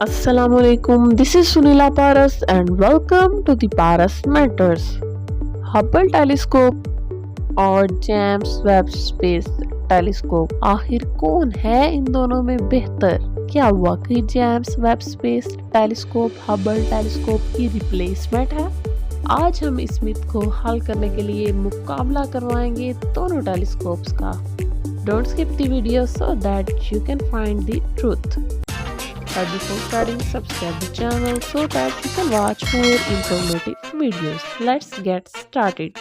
Assalamu alaikum. This is Sunila Paras and welcome to the Paras Matters. Hubble telescope और James Webb space telescope, आखिर कौन है इन दोनों में बेहतर? क्या वाकई James Webb space telescope Hubble telescope की रिप्लेसमेंट है? आज हम इस मिथ को हल करने के लिए मुकाबला करवाएंगे दोनों टेलीस्कोप्स का. Don't skip the video so that you can find the truth. But before starting, subscribe the channel so that you can watch more informative videos. Let's get started.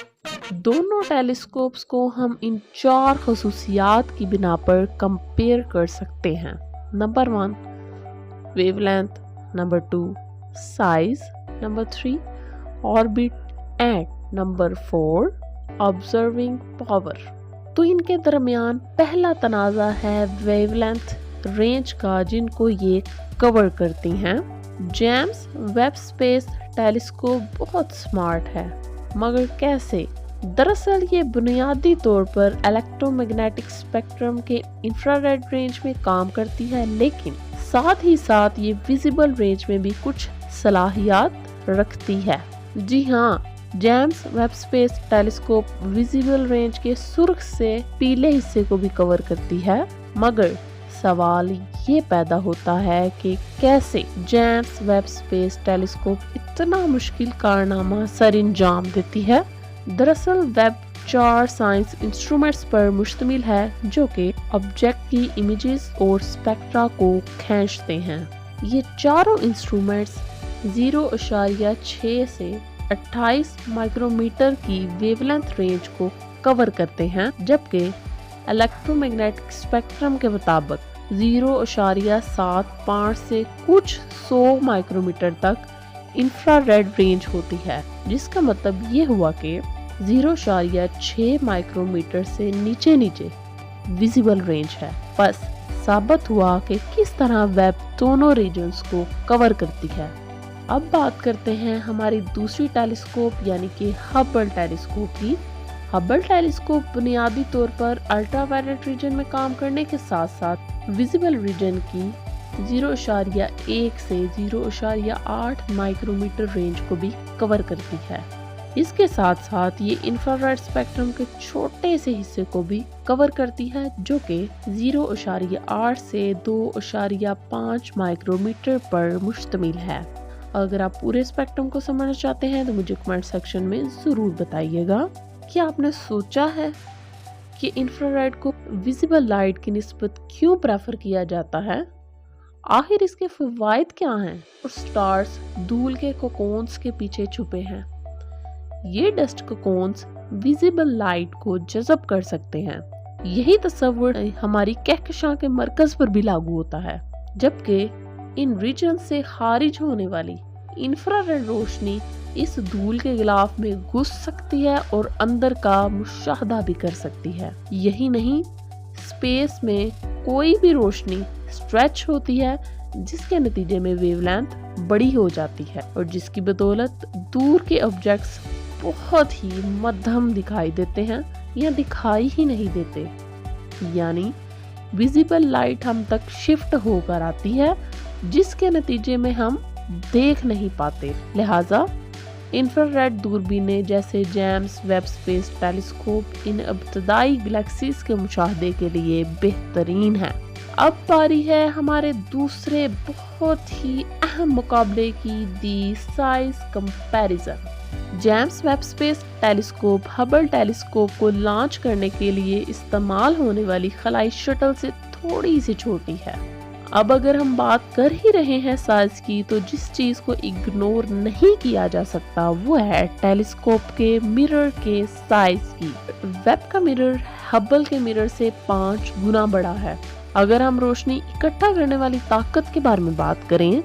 दोनों टेलीस्कोप्स को हम इन 4 खसूसियात की बिना पर कंपेयर कर सकते हैं. Number 1 wavelength, number 2 size, number 3 orbit and number 4 observing power. तो इनके दरमियान पहला तनाज़ा है वेवलेंथ रेंज का, जिनको ये कवर करती हैं. जेम्स वेब स्पेस टेलीस्कोप बहुत स्मार्ट है, मगर कैसे? दरअसल ये बुनियादी तौर पर इलेक्ट्रोमैग्नेटिक स्पेक्ट्रम के इंफ्रारेड रेंज में काम करती है, लेकिन साथ ही साथ ये विजिबल रेंज में भी कुछ सलाहियत रखती है. जी हाँ, James Webb space telescope visible range के सुर्ख से पीले हिस्से को भी कवर करती है, मगर सवाल ये पैदा होता है कि कैसे जेम्स वेब स्पेस टेलीस्कोप इतना मुश्किल कारनामा सरअंजाम देती है. दरअसल वेब 4 साइंस इंस्ट्रूमेंट्स पर मुश्तमिल है, जो कि ऑब्जेक्ट की इमेजेस और स्पेक्ट्रा को खींचते हैं. ये चारों इंस्ट्रूमेंट्स 0.6 से 28 माइक्रोमीटर की वेवलेंथ रेंज को कवर करते हैं, जबकि इलेक्ट्रोमैग्नेटिक स्पेक्ट्रम के मुताबिक 0.75 से कुछ 100 माइक्रोमीटर तक इंफ्रारेड रेंज होती है, जिसका मतलब ये हुआ कि 0.6 माइक्रोमीटर से नीचे विजिबल रेंज है. बस साबित हुआ कि किस तरह वेब दोनों रीजन्स को कवर करती है. अब बात करते हैं हमारी दूसरी टेलीस्कोप यानी कि हबल टेलीस्कोप की. हबल टेलीस्कोप बुनियादी तौर पर अल्ट्रावायलेट रीजन में काम करने के साथ साथ विजिबल रीजन की 0.1 से 0.8 माइक्रोमीटर रेंज को भी कवर करती है. इसके साथ साथ ये इंफ्रारेड स्पेक्ट्रम के छोटे से हिस्से को भी कवर करती है, जो कि 0.8 से 2.5 माइक्रोमीटर पर मुश्तमिल है. अगर आप पूरे स्पेक्ट्रम को समझना चाहते हैं तो मुझे कमेंट सेक्शन में ज़रूर बताइएगा. क्या आपने सोचा है कि इंफ्रारेड को विजिबल लाइट की निस्बत क्यों प्रेफर किया जाता है? आखिर इसके फ़वाइद क्या हैं? और स्टार्स धूल के कोकोन्स के पीछे छुपे हैं. ये डस्ट कोकोन्स विजिबल लाइट को जज़ब कर सकते हैं. यही तस्वुर हमारी कहकशां के मरकज पर भी लागू होता है, जबकि इन रीजन से खारिज होने वाली इंफ्रारेड रोशनी इस धूल के गिलाफ में घुस सकती है और अंदर का मुशाहदा भी कर सकती है. यही नहीं, स्पेस में कोई भी रोशनी स्ट्रेच होती है, जिसके नतीजे में वेवलेंथ बड़ी हो जाती है और जिसकी बदौलत दूर के ऑब्जेक्ट्स बहुत ही मध्यम दिखाई देते हैं या दिखाई ही नहीं देते. यानी विजिबल लाइट हम तक शिफ्ट होकर आती है, जिसके नतीजे में हम देख नहीं पाते. लिहाजा इंफ्रारेड दूरबीनें जैसे जेम्स वेब स्पेस टेलीस्कोप इन इब्तदाई गैलेक्सीज के मुशाहदे के लिए बेहतरीन है. अब बारी है हमारे दूसरे बहुत ही अहम मुकाबले की, the size comparison. James Webb space telescope Hubble telescope को लॉन्च करने के लिए इस्तेमाल होने वाली खलाई शटल से थोड़ी सी छोटी है. अब अगर हम बात कर ही रहे हैं साइज की, तो जिस चीज को इग्नोर नहीं किया जा सकता वो है टेलीस्कोप के मिरर के साइज की. वेब का मिरर हबल के मिरर से 5 गुना बड़ा है. अगर हम रोशनी इकट्ठा करने वाली ताकत के बारे में बात करें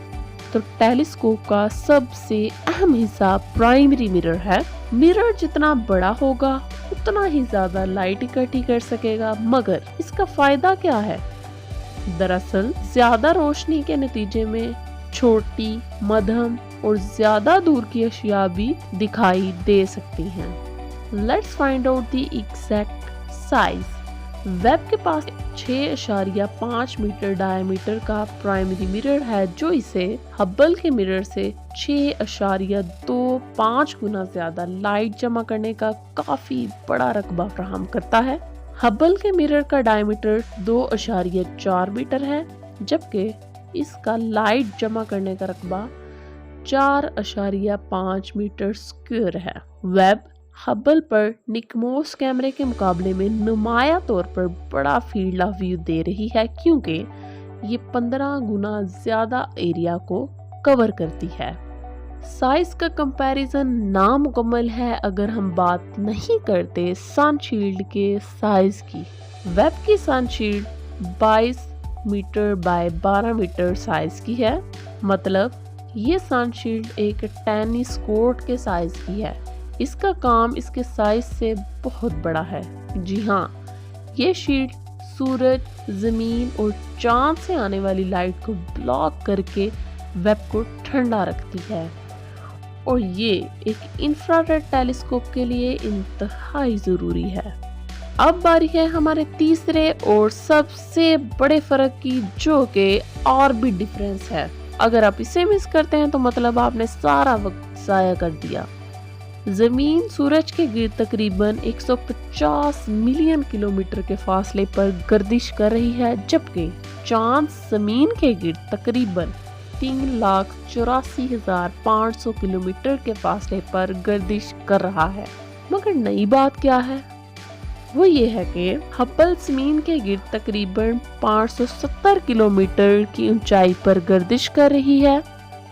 तो टेलीस्कोप का सबसे अहम हिस्सा प्राइमरी मिरर है. मिरर जितना बड़ा होगा उतना ही ज्यादा लाइट इकट्ठी कर सकेगा, मगर इसका फायदा क्या है? दरअसल ज्यादा रोशनी के नतीजे में छोटी, मध्यम और ज्यादा दूर की अशिया भी दिखाई दे सकती हैं. Let's find out the exact size. Web के पास 6.5 मीटर डायमीटर का प्राइमरी मिरर है, जो इसे हबल के मिरर से 6.25 गुना ज्यादा लाइट जमा करने का काफी बड़ा रकबा फराहम करता है। हबल के मिरर का डायमीटर 2.4 मीटर है, जबकि इसका लाइट जमा करने का रकबा 4.5 मीटर स्क्वायर है। वेब हबल पर निकमोस कैमरे के मुकाबले में नुमाया तौर पर बड़ा फील्ड ऑफ व्यू दे रही है, क्योंकि ये 15 गुना ज्यादा एरिया को कवर करती है। साइज का कंपैरिजन नामुकम्मल है अगर हम बात नहीं करते सनशील्ड के साइज की। वेब की सनशील्ड 22 मीटर बाय 12 मीटर साइज की है, मतलब ये सनशील्ड एक टेनिस कोर्ट के साइज की है। इसका काम इसके साइज से बहुत बड़ा है। जी हाँ, ये शील्ड सूरज, जमीन और चांद से आने वाली लाइट को ब्लॉक करके वेब को ठंडा रखती है, और ये एक इंफ्रारेड टेलीस्कोप के लिए इंतहाई जरूरी है। अब बारी है हमारे तीसरे और सबसे बड़े फर्क की, जो कि ऑर्बिट डिफरेंस है। अगर आप इसे मिस करते हैं तो मतलब आपने सारा वक्त जाया कर दिया। जमीन सूरज के गिर्द तकरीबन 150 मिलियन किलोमीटर के फासले पर गर्दिश कर रही है, जबकि चांद जमीन के गिर्द तकरीबन 3,84,500 किलोमीटर के फासले पर गर्दिश कर रहा है। मगर नई बात क्या है? वो ये है कि हबल जमीन के गिर्द तकरीबन 570 किलोमीटर की ऊंचाई पर गर्दिश कर रही है।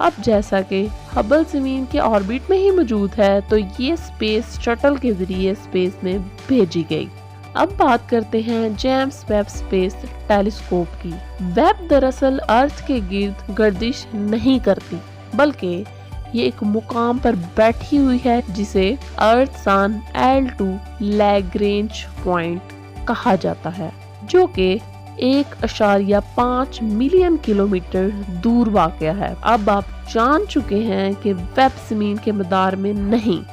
अब जैसा कि हबल जमीन के ऑर्बिट में ही मौजूद है, तो ये स्पेस शटल के जरिए स्पेस में भेजी गई। अब बात करते हैं जेम्स वेब स्पेस टेलीस्कोप की। वेब दरअसल अर्थ के गिर्द गर्दिश नहीं करती, बल्कि ये एक मुकाम पर बैठी हुई है जिसे अर्थ सन L2 लैग्रेंज पॉइंट कहा जाता है, जो कि 1.5 मिलियन किलोमीटर दूर वाक़या है। अब आप जान चुके हैं कि वेब जमीन के मदार में नहीं,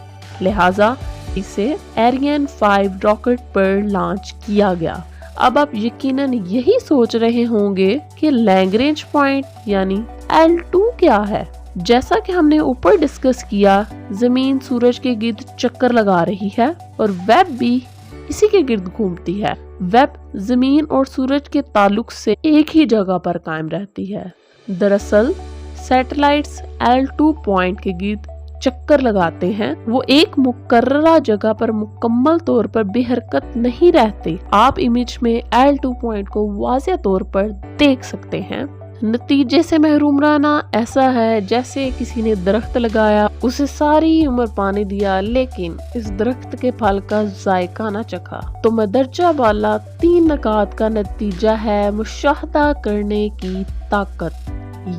लिहाजा इसे एरियन 5 रॉकेट पर लॉन्च किया गया। अब आप यकीनन यही सोच रहे होंगे कि लैग्रेंज पॉइंट यानी L2 क्या है। जैसा कि हमने ऊपर डिस्कस किया, जमीन सूरज के गिर्द चक्कर लगा रही है और वेब भी इसी के गिर्द घूमती है। वेब जमीन और सूरज के ताल्लुक से एक ही जगह पर कायम रहती है। दरअसल सैटेलाइट्स L2 पॉइंट के गिर्द चक्कर लगाते हैं, वो एक मुकर्ररा जगह पर मुकम्मल तौर पर बेहरकत नहीं रहते। आप इमेज में L2 पॉइंट को वाज़ेह तौर पर देख सकते हैं। नतीजे से महरूम रहना ऐसा है जैसे किसी ने दरख्त लगाया, उसे सारी उम्र पानी दिया, लेकिन इस दरख्त के फल का जायका न चखा। तो मदरजा वाला 3 नकात का नतीजा है मुशाहदा करने की ताकत,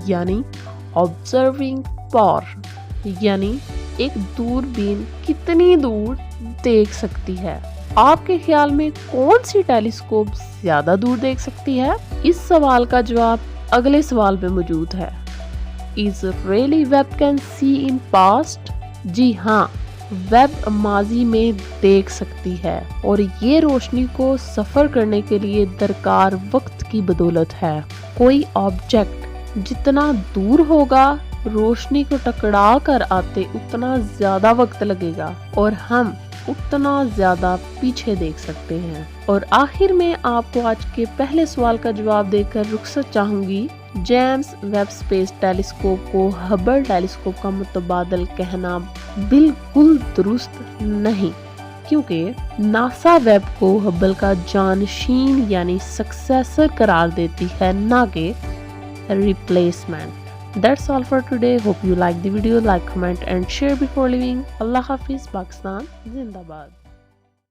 यानी ऑब्जर्विंग पावर, यानी एक दूरबीन कितनी दूर देख सकती है। आपके ख्याल में कौन सी टेलीस्कोप ज्यादा दूर देख सकती है? इस सवाल का जवाब अगले सवाल में मौजूद है। Is really web can see in past? जी हाँ, वेब माजी में देख सकती है, और ये रोशनी को सफर करने के लिए दरकार वक्त की बदौलत है। कोई ऑब्जेक्ट जितना दूर होगा, रोशनी को टकरा कर आते उतना ज्यादा वक्त लगेगा, और हम उतना ज्यादा पीछे देख सकते हैं। और आखिर में आपको आज के पहले सवाल का जवाब देकर रुखसत चाहूंगी। जेम्स वेब स्पेस टेलीस्कोप को हबल टेलीस्कोप का मुतबादल कहना बिल्कुल दुरुस्त नहीं, क्योंकि नासा वेब को हबल का जानशीन यानी सक्सेसर करार देती है, ना कि replacement. That's all for today. Hope you like the video. Like, comment and share before leaving. Allah Hafiz, Pakistan Zindabad.